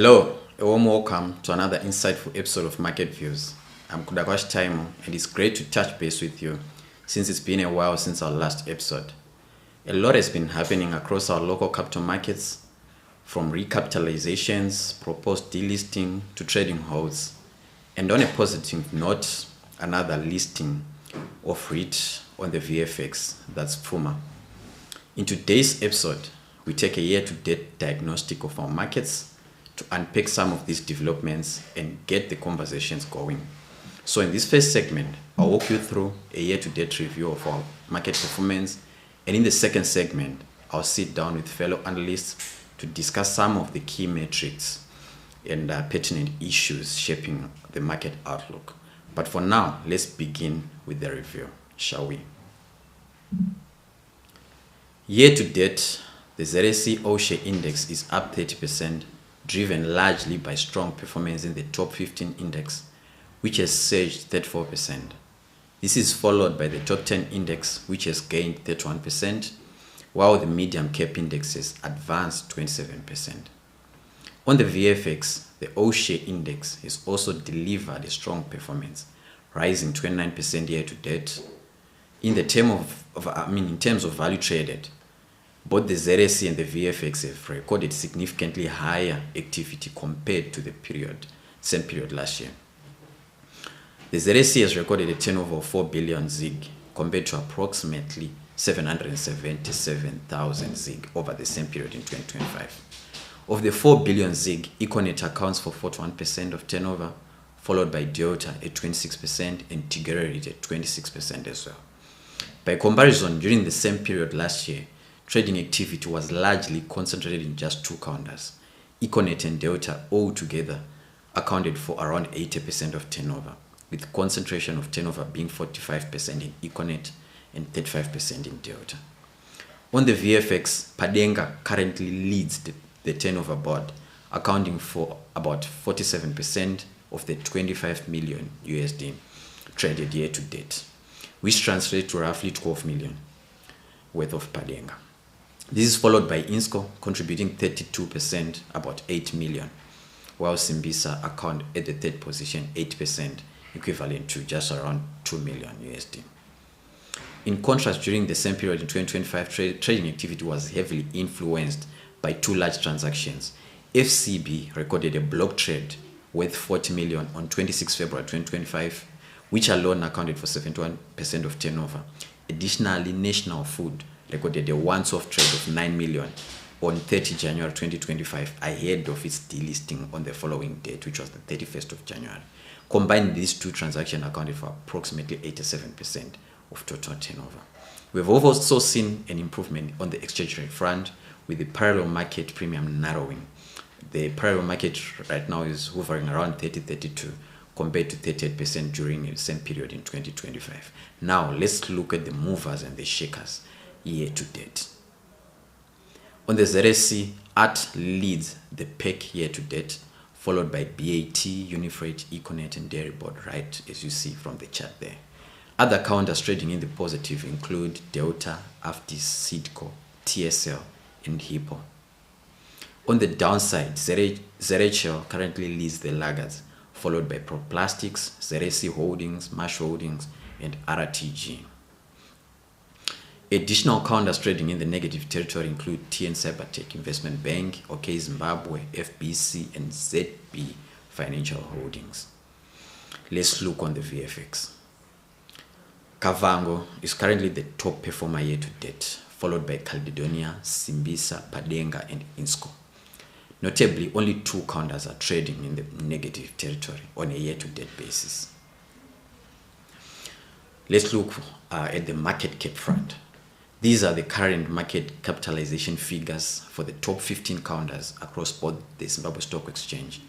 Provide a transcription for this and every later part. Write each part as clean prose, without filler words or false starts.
Hello, a warm welcome to another insightful episode of Market Views. I'm Kudakwash Taimo, and it's great to touch base with you since it's been a while since our last episode. A lot has been happening across our local capital markets, from recapitalizations, proposed delisting to trading halts, and on a positive note, another listing of REIT on the VFX, that's Puma. In today's episode, we take a year-to-date diagnostic of our markets to unpack some of these developments and get the conversations going. So in this first segment, I'll walk you through a year-to-date review of our market performance, and in the second segment, I'll sit down with fellow analysts to discuss some of the key metrics and pertinent issues shaping the market outlook. But for now, let's begin with the review, shall we? Year-to-date, the ZSE All-Share Index is up 30%, driven largely by strong performance in the top 15 index, which has surged 34%. This is followed by the top 10 index, which has gained 31%, while the medium cap index has advanced 27%. On the VFX, the All-Share Index has also delivered a strong performance, rising 29% year-to-date. In terms of value traded, both the ZSE and the VFX have recorded significantly higher activity compared to the same period last year. The ZSE has recorded a turnover of 4 billion ZiG compared to approximately 777,000 ZiG over the same period in 2025. Of the 4 billion ZiG, Econet accounts for 41% of turnover, followed by Delta at 26% and Tiggerary at 26% as well. By comparison, during the same period last year, trading activity was largely concentrated in just two counters. Econet and Delta all together accounted for around 80% of turnover, with concentration of turnover being 45% in Econet and 35% in Delta. On the VFX, Padenga currently leads the turnover board, accounting for about 47% of the 25 million USD traded year to date, which translates to roughly 12 million worth of Padenga. This is followed by Insco contributing 32%, about 8 million, while Simbisa account at the third position, 8%, equivalent to just around 2 million USD. In contrast, during the same period in 2025, trading activity was heavily influenced by two large transactions. FCB recorded a block trade worth 40 million on 26 February 2025, which alone accounted for 71% of turnover. Additionally, National Food recorded a once-off trade of 9 million on 30 January 2025 ahead of its delisting on the following date, which was the 31st of January. Combined, these two transactions accounted for approximately 87% of total turnover. We've also seen an improvement on the exchange rate front, with the parallel market premium narrowing. The parallel market right now is hovering around 30-32 compared to 38% during the same period in 2025. Now, let's look at the movers and the shakers year to date. On the ZSE, ART leads the pack year to date, followed by BAT, Unifreight, Econet, and Dairy Board, right as you see from the chart there. Other counters trading in the positive include Delta, Aftis, Sidco, TSL, and Hippo. On the downside, ZHL currently leads the laggards, followed by ProPlastics, ZSE Holdings, Marsh Holdings, and RTG. Additional counters trading in the negative territory include TN Cybertech Investment Bank, OK Zimbabwe, FBC, and ZB Financial Holdings. Let's look on the VFX. Kavango is currently the top performer year to date, followed by Caledonia, Simbisa, Padenga, and Insco. Notably, only two counters are trading in the negative territory on a year-to-date basis. Let's look at the market cap front. These are the current market capitalization figures for the top 15 counters across both the Zimbabwe Stock Exchange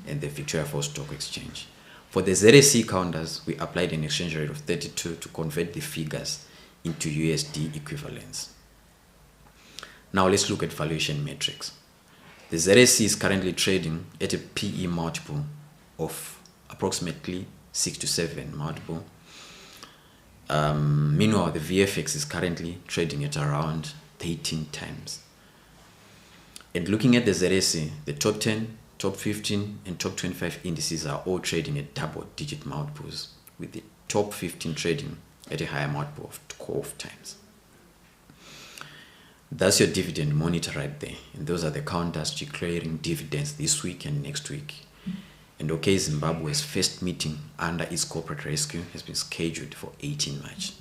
and the Victoria Falls Stock Exchange. For the ZSE counters, we applied an exchange rate of 32 to convert the figures into USD equivalents. Now let's look at valuation metrics. The ZSE is currently trading at a PE multiple of approximately 6 to 7 multiple. Meanwhile, the VFX is currently trading at around 13 times. And looking at the ZSE, the top 10 top 15 and top 25 indices are all trading at double-digit multiples, with the top 15 trading at a higher multiple of 12 times. That's your dividend monitor right there. And those are the counters declaring dividends this week and next week. And OK Zimbabwe's first meeting under its corporate rescue has been scheduled for 18 March.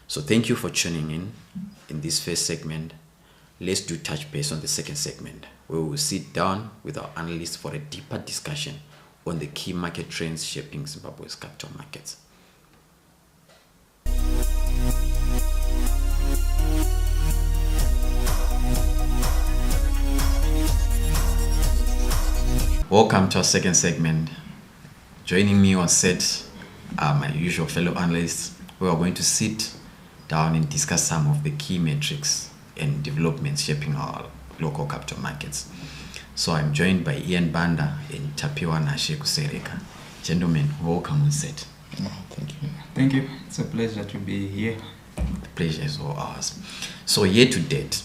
So thank you for tuning in this first segment. Let's do touch base on the second segment, where we will sit down with our analysts for a deeper discussion on the key market trends shaping Zimbabwe's capital markets. Welcome to our second segment. Joining me on set are my usual fellow analysts, who are going to sit down and discuss some of the key metrics and developments shaping our local capital markets. So I'm joined by Ian Banda and Tapiwa Nashe Kusereka. Gentlemen, welcome on set. Thank you. Thank you. It's a pleasure to be here. The pleasure is all ours. So year to date,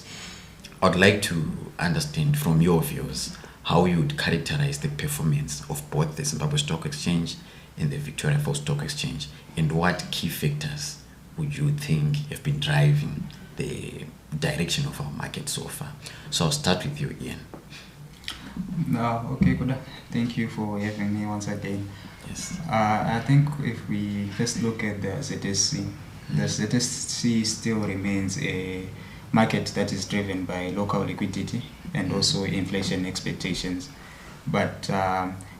I'd like to understand from your views how you would characterize the performance of both the Zimbabwe Stock Exchange and the Victoria Falls Stock Exchange, and what key factors would you think have been driving the direction of our market so far? So I'll start with you, Ian. Okay, Koda. Thank you for having me once again. Yes. I think if we first look at the ZSE, the ZSE still remains a market that is driven by local liquidity and also inflation expectations. But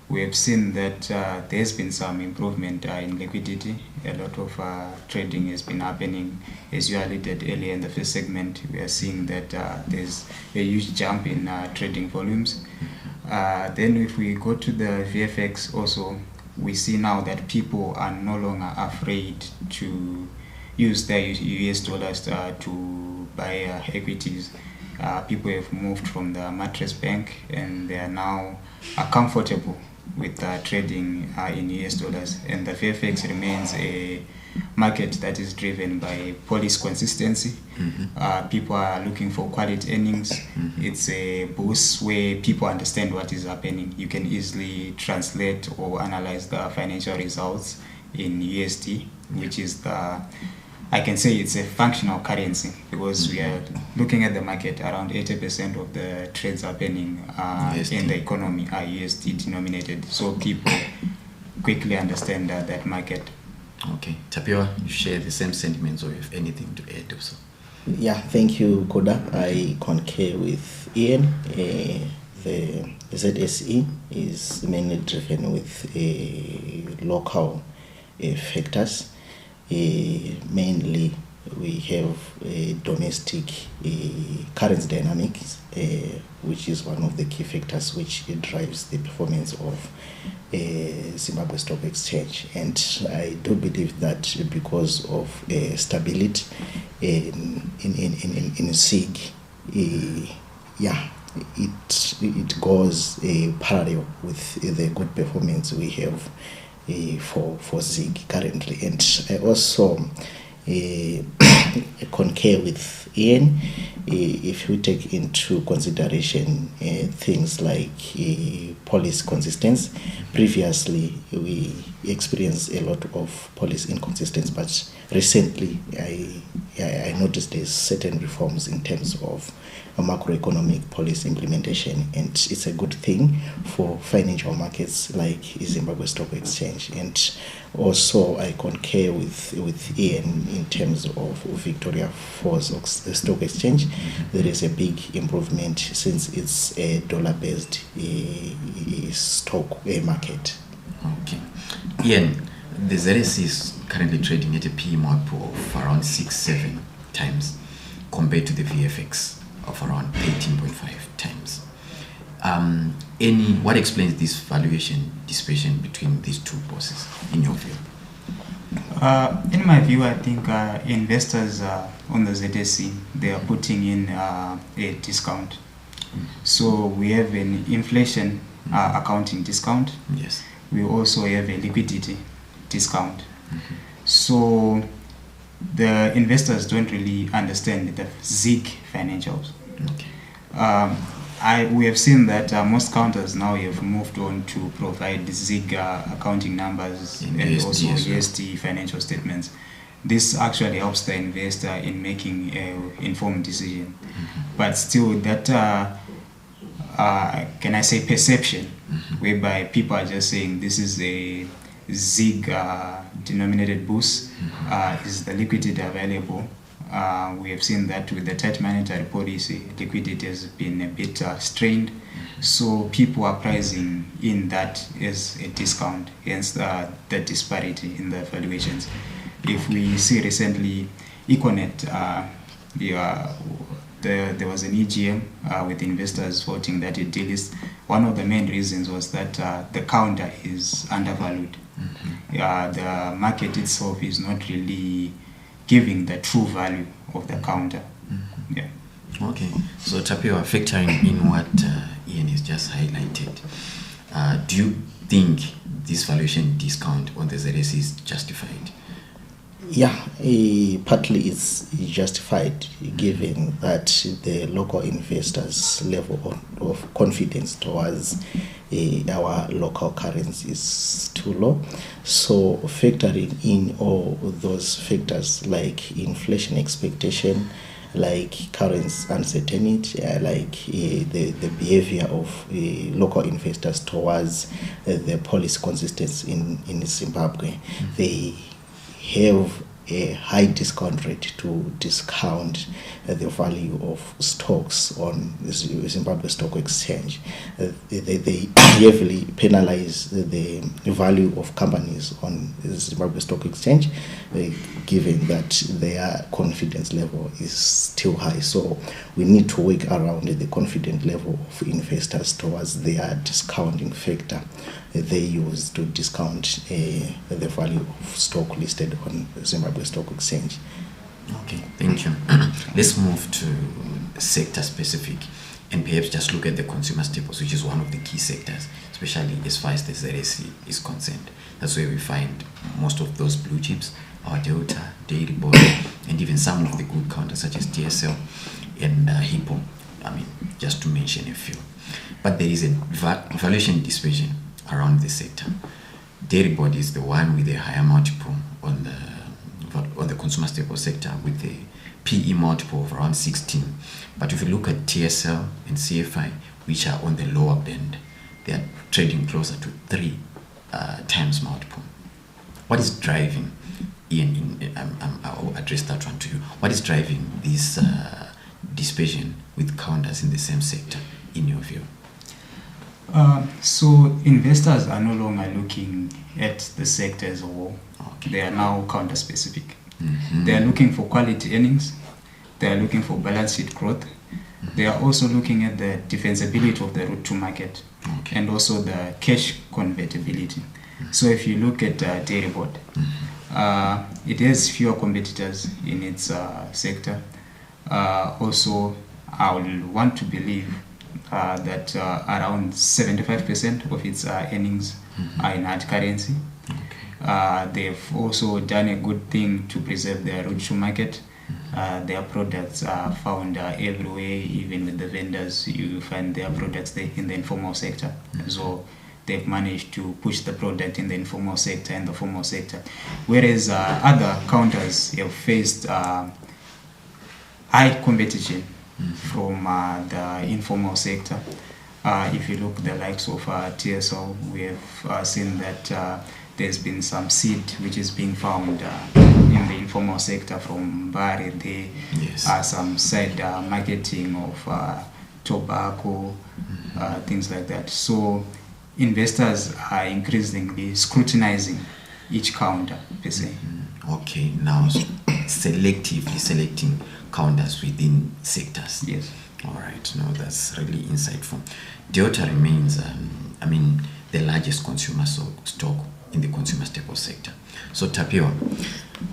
we have seen that there's been some improvement in liquidity. A lot of trading has been happening. As you alluded earlier in the first segment, we are seeing that there's a huge jump in trading volumes. Then if we go to the VFX also, we see now that people are no longer afraid to use their US dollars to buy equities. People have moved from the mattress bank and they are now comfortable with trading in US dollars, and the VFX remains a market that is driven by policy consistency. People are looking for quality earnings. It's a boost where people understand what is happening. You can easily translate or analyze the financial results in USD, which is I can say it's a functional currency, because we are looking at the market. Around 80% of the trades happening in the economy are USD denominated. So people quickly understand that market. Okay. Tapiwa, you share the same sentiments, or you have anything to add also? Yeah, thank you, Koda. I concur with Ian. The ZSE is mainly driven with local factors. Mainly we have domestic currency dynamics, which is one of the key factors which drives the performance of Zimbabwe Stock Exchange. And I do believe that because of stability in SIG, it goes parallel with the good performance we have for ZIG currently. And I also concur with Ian. If we take into consideration things like policy consistency, previously we experienced a lot of policy inconsistency, but recently I noticed there's certain reforms in terms of a macroeconomic policy implementation, and it's a good thing for financial markets like Zimbabwe Stock Exchange. And also I concur with Ian in terms of Victoria Falls Stock Exchange. There is a big improvement since it's a dollar-based stock market. Okay. Ian, the ZSE is currently trading at a PE multiple of around 6-7 times compared to the VFX of around 18.5 times. What explains this valuation dispersion between these two bosses, in your view? In my view, I think investors on the ZSE, they are putting in a discount. So we have an inflation accounting discount. Yes. We also have a liquidity discount. So the investors don't really understand the ZIG financials. Okay. we have seen that most counters now have moved on to provide ZIG accounting numbers and also EST financial statements. This actually helps the investor in making an informed decision. But still, that can I say perception, whereby people are just saying this is a ZIG denominated boost, is the liquidity available? We have seen that with the tight monetary policy, liquidity has been a bit strained, so people are pricing in that as a discount, hence the disparity in the valuations. If we see recently, Econet, there was an EGM with investors voting that it delist. One of the main reasons was that the counter is undervalued. The market itself is not really giving the true value of the counter. Yeah. Okay, so Tapio, factoring in what Ian has just highlighted, do you think this valuation discount on the ZSE is justified? Yeah, partly it's justified given that the local investors' level of confidence towards our local currency is too low. So factoring in all those factors like inflation expectation, like currency uncertainty, like the behavior of local investors towards the policy consistency in Zimbabwe, they have a high discount rate to discount the value of stocks on the Zimbabwe Stock Exchange. They heavily penalize the value of companies on the Zimbabwe Stock Exchange, given that their confidence level is still high. So we need to work around the confidence level of investors towards their discounting factor they use to discount the value of stock listed on the Zimbabwe Stock Exchange. Okay, thank you. Let's move to sector specific and perhaps just look at the consumer staples, which is one of the key sectors, especially as far as the ZSE is concerned. That's where we find most of those blue chips, our Delta, Dairy Boy, and even some of the good counters such as TSL and Hippo. I mean, just to mention a few. But there is a valuation dispersion around the sector. Dairy Board is the one with a higher multiple on the consumer staple sector with a PE multiple of around 16. But if you look at TSL and CFI, which are on the lower band, they are trading closer to 3 times multiple. What is driving, Ian, I'll address that one to you. What is driving this dispersion with counters in the same sector, in your view? So investors are no longer looking at the sector as a whole. Okay. They are now counter specific. They are looking for quality earnings. They are looking for balance sheet growth. They are also looking at the defensibility of the route to market, and also the cash convertibility. So if you look at Dairy Board, it has fewer competitors in its sector. Also, I would want to believe that around 75% of its earnings are in hard currency. They've also done a good thing to preserve their route to market. Their products are found everywhere, even with the vendors. You find their products there in the informal sector. So they've managed to push the product in the informal sector and the formal sector. Whereas other counters have faced high competition from the informal sector. If you look at the likes of TSL, we have seen that there's been some seed which is being found in the informal sector from Bari. There are some side marketing of tobacco, things like that. So investors are increasingly scrutinizing each counter per se. Okay, now selectively selecting counters within sectors. Yes. All right, no, that's really insightful. Delta remains, the largest consumer stock in the consumer staple sector. So Tapio,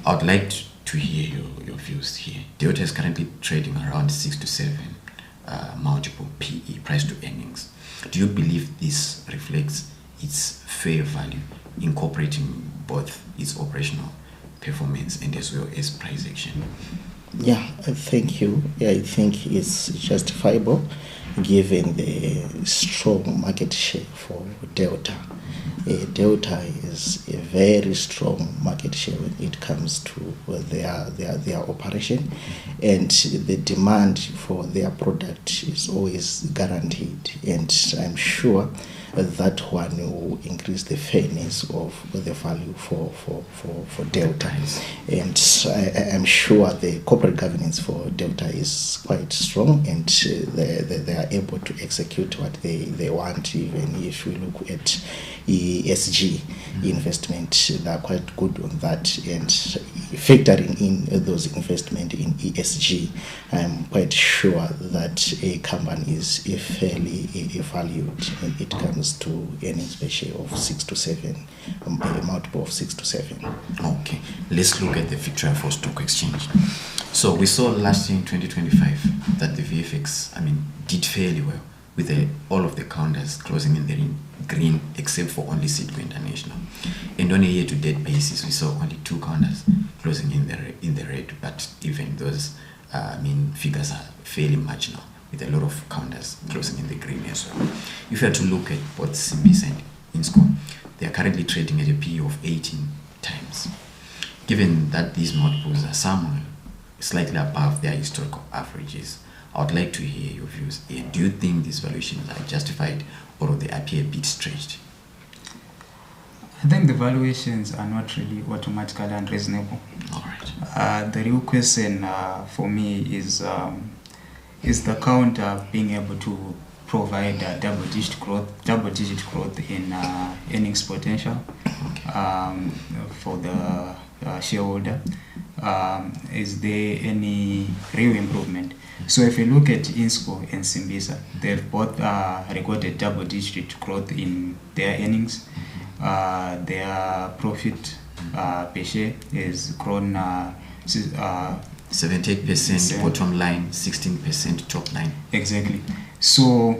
I'd like to hear your views here. Delta is currently trading around 6 to 7 multiple PE, price to earnings. Do you believe this reflects its fair value, incorporating both its operational performance and as well as price action? Yeah, thank you. Yeah, I think it's justifiable given the strong market share for Delta. Delta is a very strong market share when it comes to their operation, and the demand for their product is always guaranteed, and I'm sure that one will increase the fairness of the value for Delta. And I'm sure the corporate governance for Delta is quite strong, and they are able to execute what they want. Even if we look at ESG investment, they are quite good on that, and factoring in those investment in ESG, I'm quite sure that a company is fairly valued when it comes to earnings per share of 6 to 7, a multiple of 6 to 7. Okay, let's look at the Victoria Falls Stock Exchange. So we saw last year in 2025 that the VFX, did fairly well, with all of the counters closing in the green, except for only Citgo International. And on a year-to-date basis, we saw only 2 counters closing in the red. But even those, figures are fairly marginal, with a lot of counters closing in the green as well. If you had to look at both Simbisa and Insco, they are currently trading at a PE of 18 times. Given that these multiples are somewhere slightly above their historical averages, I would like to hear your views. And do you think these valuations are justified, or they appear a bit stretched? I think the valuations are not really automatically unreasonable. All right. The real question for me is the counter being able to provide double-digit growth in earnings potential for the shareholder? Is there any real improvement? So if you look at Insco and Simbisa, they've both recorded double-digit growth in their earnings. Their profit per share has grown 78% bottom line, 16% top line. Exactly. So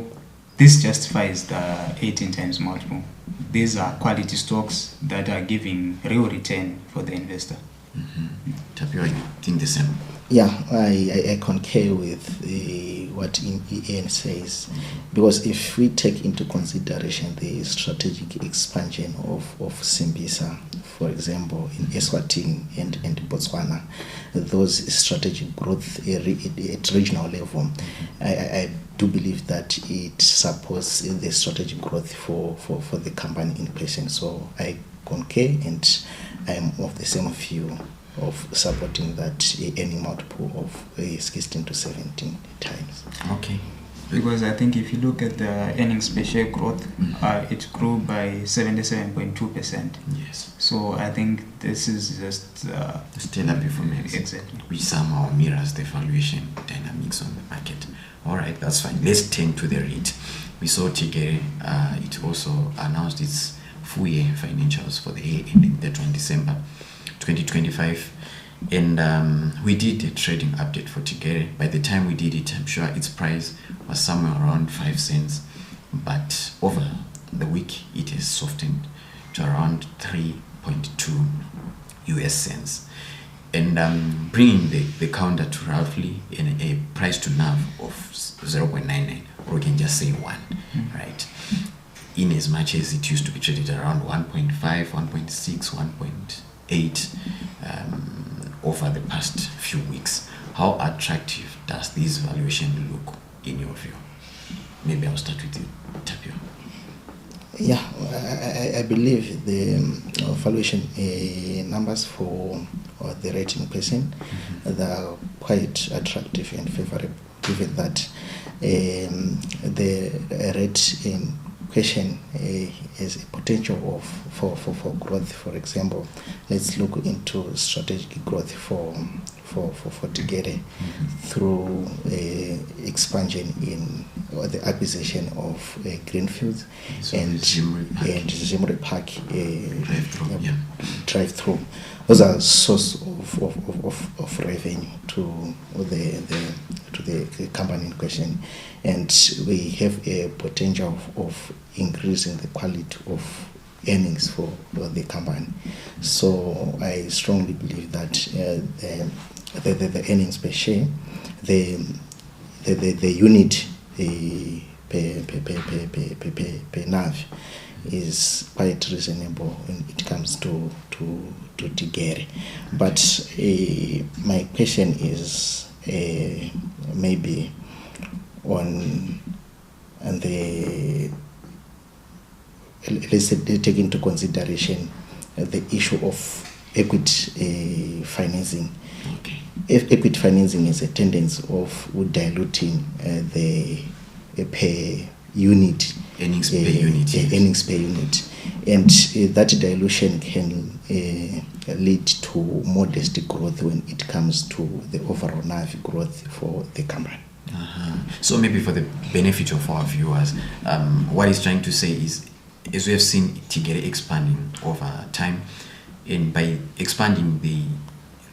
this justifies the 18 times multiple. These are quality stocks that are giving real return for the investor. Tapio, I think the same. Yeah, I concur with what Ian says, because if we take into consideration the strategic expansion of Simbisa, for example, in Eswatini and Botswana, those strategic growth at regional level, I do believe that it supports the strategic growth for the company in question. So I concur, and I am of the same view of supporting that any multiple of 16 to 17 times. Okay. Because I think if you look at the earnings per share growth, it grew by 77.2%. Yes. So I think this is just stellar performance. Exactly. Which somehow mirrors the valuation dynamics on the market. All right, that's fine. Let's turn to the REIT. We saw Tigere, it also announced its full year financials for the year ending the 20 December 2025, and we did a trading update for Tigere. By the time we did it, I'm sure its price was somewhere around 5 cents, but over the week it has softened to around 3.2 US cents, and bringing the counter to roughly in a price to NAV of 0.99, or we can just say 1, right? In as much as it used to be traded around 1.5, 1.6, 1.8 over the past few weeks. How attractive does this valuation look in your view? Maybe I'll start with you, Tapio. Yeah, I believe the valuation numbers for the rating person, they are quite attractive and favorable, given that the rate in question is a potential for growth. For example, let's look into strategic growth for Tigere through expansion in the acquisition of greenfields and Zimri Park drive-through. Those are source of revenue to the company in question, and we have a potential of increasing the quality of earnings for the company. So I strongly believe that the earnings per share, the unit per NAV is quite reasonable when it comes to Tigere. But my question is maybe on the, let's say, take into consideration the issue of equity financing. Okay. If equity financing is a tendency of diluting the per unit earnings per unit, yes. Earnings per unit, and that dilution can lead to modest growth when it comes to the overall NAV growth for the company. So maybe for the benefit of our viewers, what he's trying to say is, as we have seen Tigere expanding over time, and by expanding, they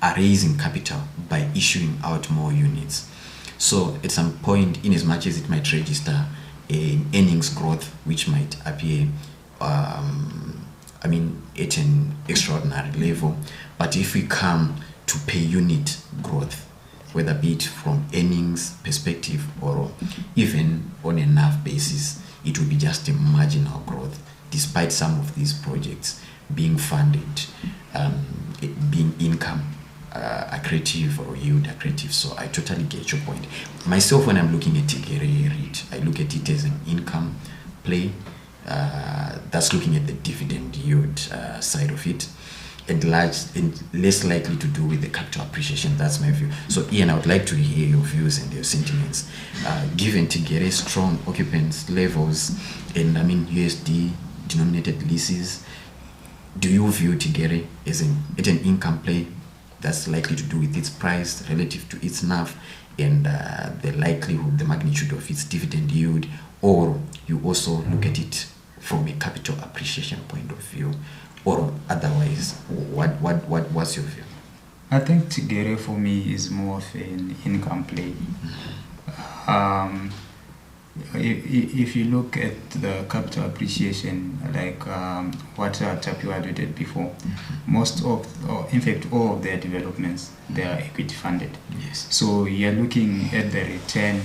are raising capital by issuing out more units. So at some point, in as much as it might register an earnings growth which might appear at an extraordinary level, but if we come to per unit growth, whether be it from earnings perspective or even on a NAV basis, it will be just a marginal growth, despite some of these projects being funded, being income accretive or yield accretive. So I totally get your point. Myself, when I'm looking at Tigere REIT, I look at it as an income play that's looking at the dividend yield side of it, and less likely to do with the capital appreciation. That's my view. So Ian, I would like to hear your views and your sentiments. Given Tigere's strong occupancy levels and USD denominated leases, do you view Tigere as an income play that's likely to do with its price relative to its NAV and the likelihood, the magnitude of its dividend yield, or you also look at it from a capital appreciation point of view, or otherwise? What's your view? I think Tigere for me is more of an income play. If you look at the capital appreciation, like what Tapio alluded before, most of, or in fact all of their developments, they are equity funded. Yes. So you're looking at the return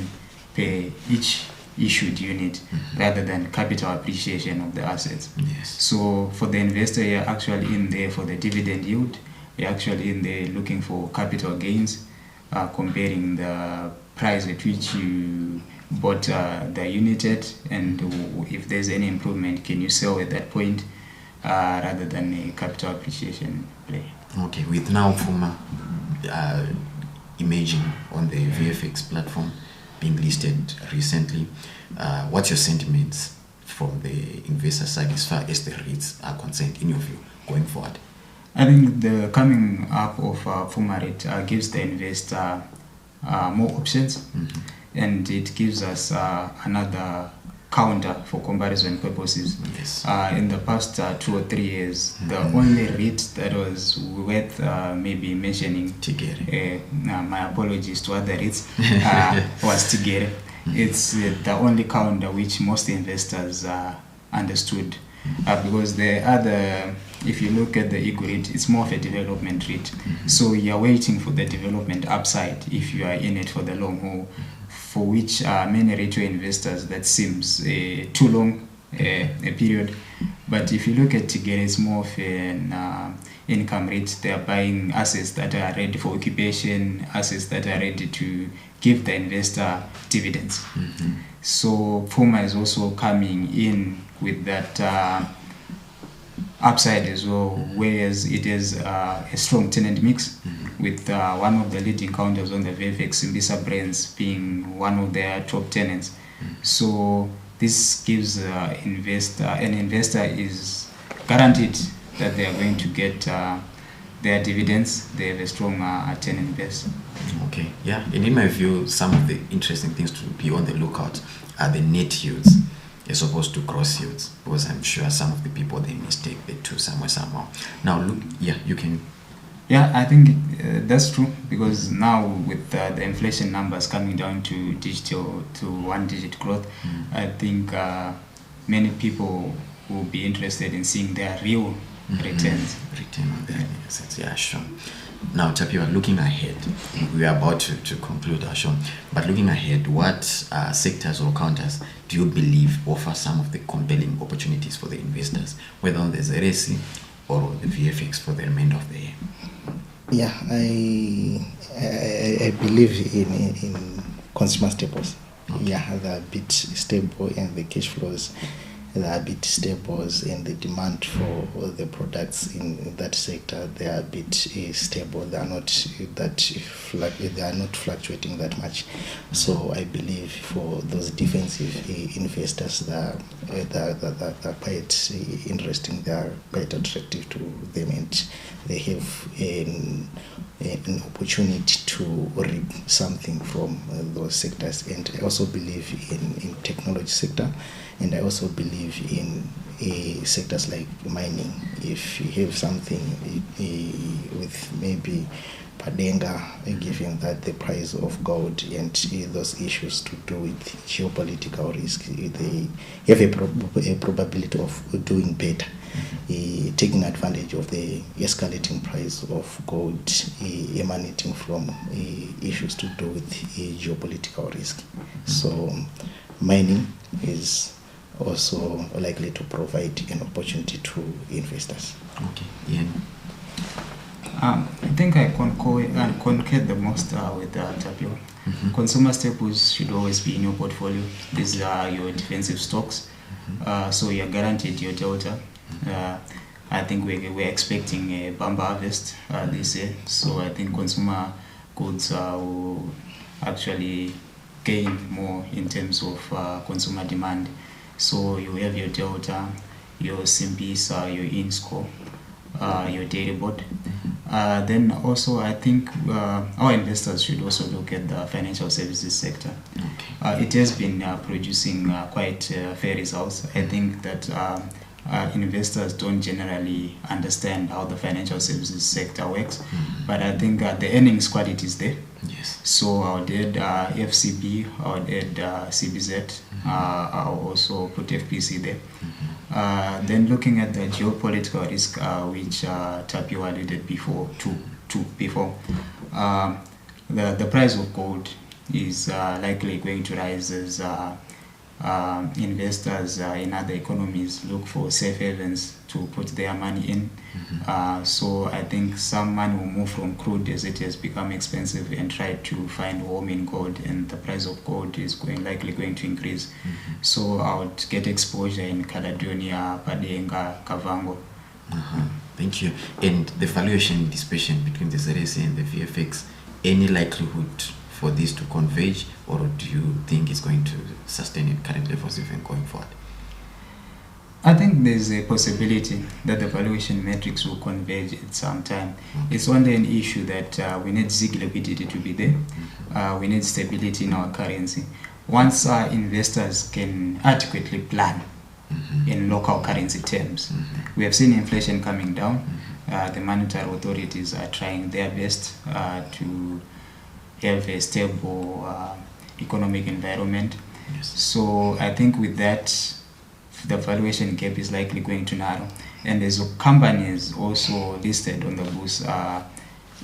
per each issued unit rather than capital appreciation of the assets. Yes. So for the investor, you're actually in there for the dividend yield. You're actually in there looking for capital gains, comparing the price at which you bought the unit at, and if there's any improvement, can you sell at that point, rather than a capital appreciation play. Okay, with now Fuma emerging on the VFX platform, being listed recently, what's your sentiments from the investor side as far as the REITs are concerned, in your view, going forward? I think the coming up of Fuma REIT gives the investor more options, and it gives us another counter for comparison purposes. Yes. In the past 2 or 3 years, the only REIT that was worth maybe mentioning, Tigere. My apologies to other REITs, was Tigere. It's the only counter which most investors understood, because the other, if you look at the Eagle REIT, it's more of a development REIT. So you're waiting for the development upside if you are in it for the long haul, for which many retail investors, that seems too long a period. But if you look at Tigere, it's more of an income REIT. They are buying assets that are ready for occupation, assets that are ready to give the investor dividends. So Puma is also coming in with that upside as well, whereas it is a strong tenant mix, with one of the leading counters on the VFX, Mbisa Brands, being one of their top tenants. So this gives an investor is guaranteed that they are going to get their dividends. They have a strong tenant base. Okay, yeah, and in my view, some of the interesting things to be on the lookout are the net yields as opposed to gross yields, because I'm sure some of the people, they mistake the two somehow. Now look, yeah, you can. Yeah, I think that's true, because now with the inflation numbers coming down to digital, to 1-digit growth, I think many people will be interested in seeing their real returns. Return on their assets, yeah, sure. Now, Tapio, looking ahead, we are about to conclude our show, but looking ahead, what sectors or counters do you believe offer some of the compelling opportunities for the investors, whether on the ZSE or the VFX for the remainder of the year? Yeah, I believe in consumer staples. Okay. Yeah, they're a bit stable and the cash flows they are a bit stable, and the demand for the products in that sector, they are a bit stable. They are not they are not fluctuating that much. So I believe for those defensive investors, that are quite interesting. They are quite attractive to them, and they have an opportunity to reap something from those sectors. And I also believe in technology sector, and I also believe in sectors like mining. If you have something with maybe Padenga, given that the price of gold and those issues to do with geopolitical risk, they have a probability of doing better, taking advantage of the escalating price of gold emanating from issues to do with geopolitical risk. So mining is also likely to provide an opportunity to investors. Okay, yeah. I think I concur the most with Tapio. Mm-hmm. Consumer staples should always be in your portfolio. These are your defensive stocks, so you're guaranteed your delta. I think we're expecting a bumper harvest this year, so I think consumer goods will actually gain more in terms of consumer demand. So you have your delta, your Simbisa, your InScore, your data board. Then also I think our investors should also look at the financial services sector. Okay. It has been producing quite fair results. I think that investors don't generally understand how the financial services sector works, but I think the earnings quality is there. Yes. So I would add FCB, I would add CBZ, I'll also put FPC there. Then looking at the geopolitical risk, which Tapio alluded before, the price of gold is likely going to rise as investors in other economies look for safe havens to put their money in. So I think some money will move from crude as it has become expensive and try to find home in gold, and the price of gold is likely going to increase. So I would get exposure in Caledonia, Padenga, Kavango. Thank you. And the valuation dispersion between the ZSE and the VFX, any likelihood for this to converge, or do you think it's going to sustain at current levels even going forward? I think there's a possibility that the valuation metrics will converge at some time. It's only an issue that we need ZiG liquidity to be there. We need stability in our currency. Once our investors can adequately plan in local currency terms, we have seen inflation coming down. The monetary authorities are trying their best to have a stable economic environment. Yes. So I think with that, the valuation gap is likely going to narrow. And as companies also listed on the books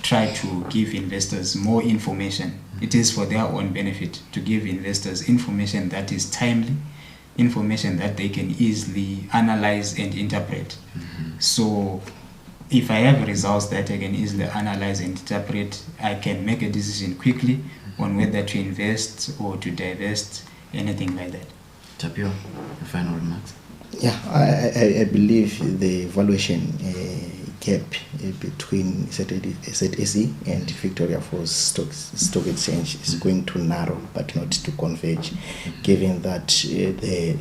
try to give investors more information, it is for their own benefit to give investors information that is timely, information that they can easily analyze and interpret. So if I have results that I can easily analyze and interpret, I can make a decision quickly on whether to invest or to divest, anything like that. Tapio, your final remarks? Yeah, I believe the valuation gap between ZSE and Victoria Falls Stock Exchange is going to narrow but not to converge, given that the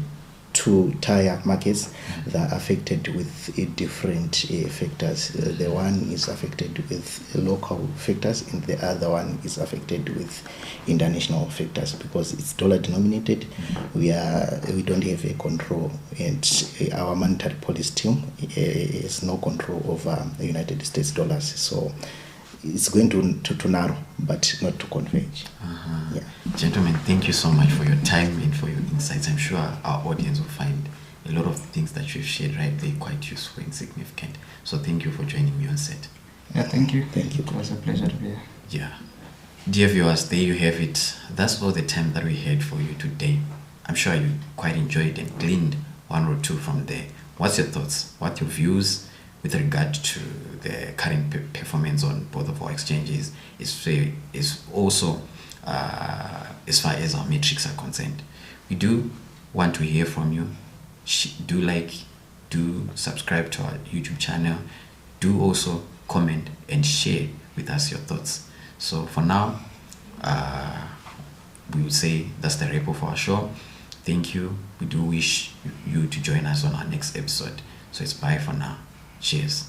two tire markets that are affected with different factors. The one is affected with local factors and the other one is affected with international factors, because it's dollar denominated. We don't have a control, and our monetary policy team has no control over the United States dollars. So it's going to narrow but not to converge. Yeah. Gentlemen, thank you so much for your time and for your insights. I'm sure our audience will find a lot of things that you've shared right there quite useful and significant. So thank you for joining me on set. Yeah, thank you. Thank you. It was a pleasure to be here. Yeah. Dear viewers, there you have it. That's all the time that we had for you today. I'm sure you quite enjoyed and gleaned one or two from there. What's your thoughts? What your views with regard to the current performance on both of our exchanges is also as far as our metrics are concerned. We do want to hear from you. Do like, do subscribe to our YouTube channel. Do also comment and share with us your thoughts. So for now, we would say that's the wrap of our show. Thank you. We do wish you to join us on our next episode. So it's bye for now. Cheers.